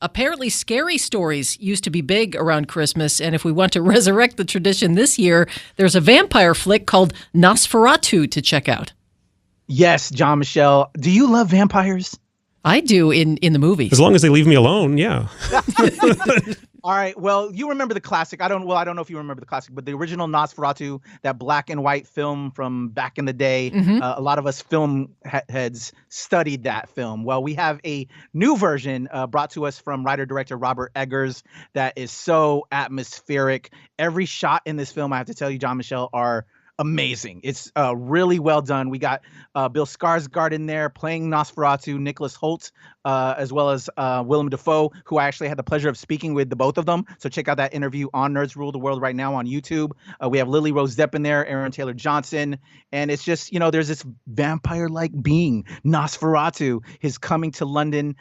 Apparently, scary stories used to be big around Christmas, and if we want to resurrect the tradition this year, there's a vampire flick called Nosferatu to check out. Yes, John Michelle. Do you love vampires? I do in the movies. As long as they leave me alone, yeah. All right. Well, you remember the classic. I don't know if you remember the classic, but the original Nosferatu, that black and white film from back in the day. A lot of us film heads studied that film. Well, we have a new version brought to us from writer-director Robert Eggers that is so atmospheric. Every shot in this film, I have to tell you, John Michelle, are amazing. It's really well done. We got Bill Skarsgård in there playing Nosferatu, Nicholas Hoult, as well as Willem Dafoe, who I actually had the pleasure of speaking with the both of them. So check out that interview on Nerds Rule the World right now on YouTube. We have Lily Rose Depp in there, Aaron Taylor Johnson, and it's just, there's this vampire-like being, Nosferatu. His coming to London.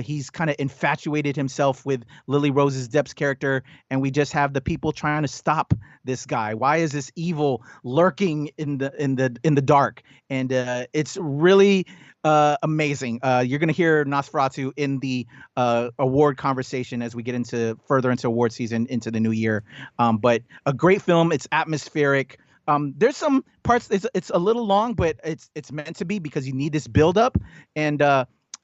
He's kind of infatuated himself with Lily Rose Depp's character, and we just have the people trying to stop this guy. Why is this evil lurking in the dark? And it's really amazing. You're gonna hear Nosferatu in the award conversation as we get further into award season, into the new year. But a great film. It's atmospheric. There's some parts. It's a little long, but it's meant to be because you need this build up. And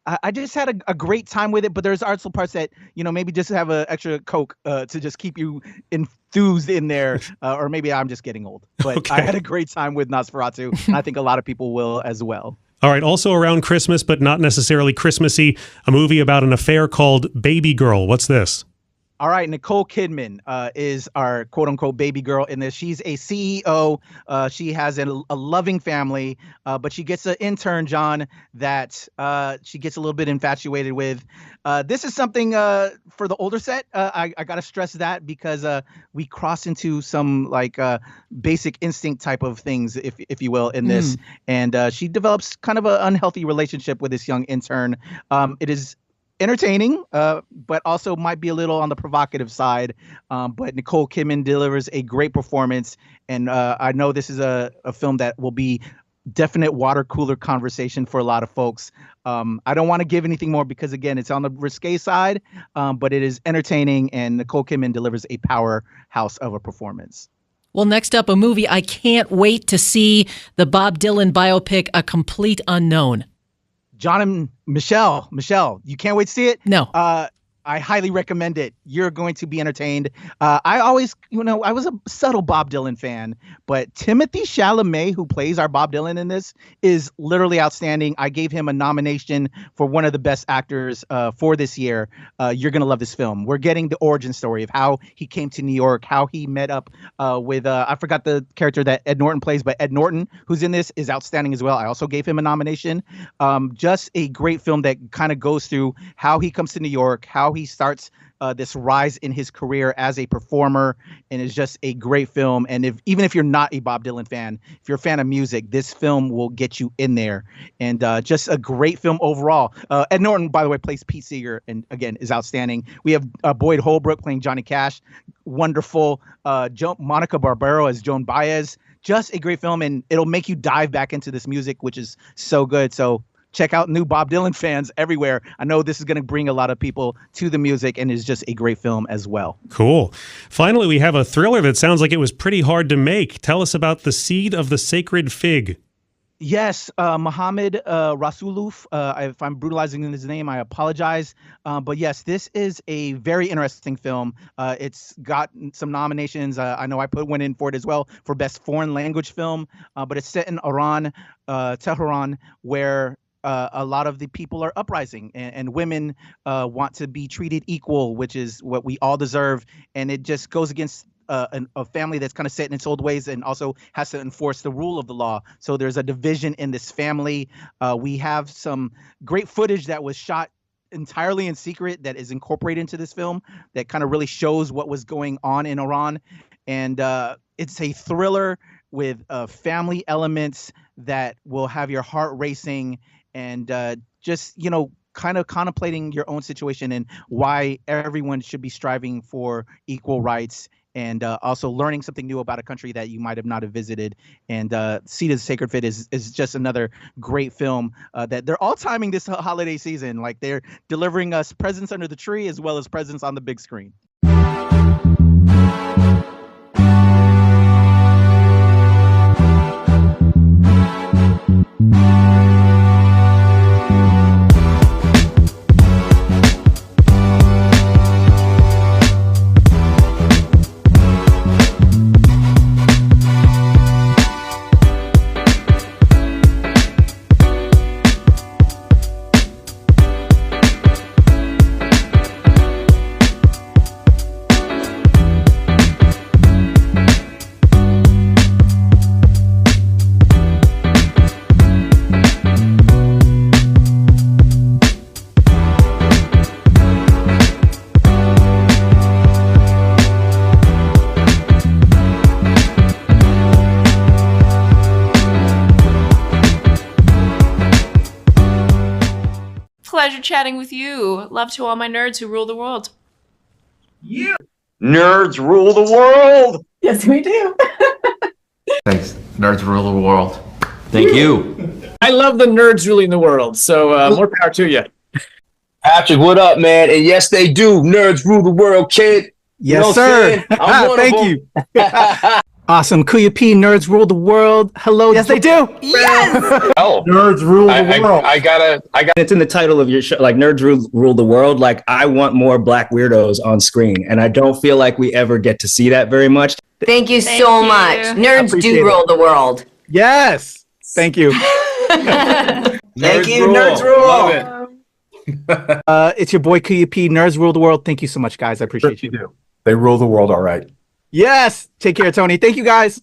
I just had a great time with it. But there's also parts that maybe just have an extra Coke to just keep you enthused in there, or maybe I'm just getting old. But okay. I had a great time with Nosferatu, and I think a lot of people will as well. All right, also around Christmas, but not necessarily Christmassy, a movie about an affair called Babygirl. What's this? All right, Nicole Kidman is our quote-unquote baby girl in this. She's a CEO. She has a loving family, but she gets an intern, John, that she gets a little bit infatuated with. This is something for the older set. I got to stress that because we cross into some basic instinct type of things, if you will, in this. And she develops kind of an unhealthy relationship with this young intern. It is entertaining, but also might be a little on the provocative side. But Nicole Kidman delivers a great performance. And I know this is a film that will be definite water cooler conversation for a lot of folks. I don't want to give anything more because, again, it's on the risque side, but it is entertaining, and Nicole Kidman delivers a powerhouse of a performance. Well, next up, a movie I can't wait to see, the Bob Dylan biopic, A Complete Unknown. John and Michelle, you can't wait to see it? No. I highly recommend it. You're going to be entertained. I always, I was a subtle Bob Dylan fan, but Timothée Chalamet, who plays our Bob Dylan in this, is literally outstanding. I gave him a nomination for one of the best actors for this year. You're going to love this film. We're getting the origin story of how he came to New York, how he met up with, I forgot the character that Ed Norton plays, but Ed Norton, who's in this, is outstanding as well. I also gave him a nomination. Just a great film that kind of goes through how he comes to New York, how he starts this rise in his career as a performer, and is just a great film. And even if you're not a Bob Dylan fan, if you're a fan of music, this film will get you in there. And just a great film overall. Ed Norton, by the way, plays Pete Seeger, and again is outstanding. We have Boyd Holbrook playing Johnny Cash, wonderful. Monica Barbaro as Joan Baez. Just a great film, and it'll make you dive back into this music, which is so good. So check out new Bob Dylan fans everywhere. I know this is going to bring a lot of people to the music, and is just a great film as well. Cool. Finally, we have a thriller that sounds like it was pretty hard to make. Tell us about The Seed of the Sacred Fig. Yes, Mohamed Rasuluf. If I'm brutalizing his name, I apologize. But yes, this is a very interesting film. It's got some nominations. I know I put one in for it as well for Best Foreign Language Film. But it's set in Iran, Tehran, where a lot of the people are uprising, and women want to be treated equal, which is what we all deserve. And it just goes against a family that's kind of set in its old ways, and also has to enforce the rule of the law. So there's a division in this family. We have some great footage that was shot entirely in secret that is incorporated into this film that kind of really shows what was going on in Iran. And it's a thriller with family elements that will have your heart racing, and just, kind of contemplating your own situation and why everyone should be striving for equal rights. and also learning something new about a country that you might have not have visited. And Seed of the Sacred Fit is just another great film that they're all timing this holiday season. Like they're delivering us presents under the tree as well as presents on the big screen. Pleasure chatting with you. Love to all my nerds who rule the world. Yeah. Nerds rule the world. Yes, we do. Thanks. Nerds rule the world. Thank you. I love the nerds ruling the world, so more power to you. Patrick, what up, man? And yes, they do. Nerds rule the world, kid. Yes, sir. Thank you. Awesome. Kuya P, nerds rule the world. Hello. Yes, they do. Yes. Oh, Nerds rule the world. I got. It's in the title of your show, like Nerds Rule the World. Like, I want more Black weirdos on screen, and I don't feel like we ever get to see that very much. Thank you so much. Nerds do rule the world. Yes. Thank you. Thank you, Nerds rule. Love it. It's your boy Kuya P, nerds rule the world. Thank you so much, guys. I appreciate you. Do. They rule the world, all right. Yes. Take care, Tony. Thank you, guys.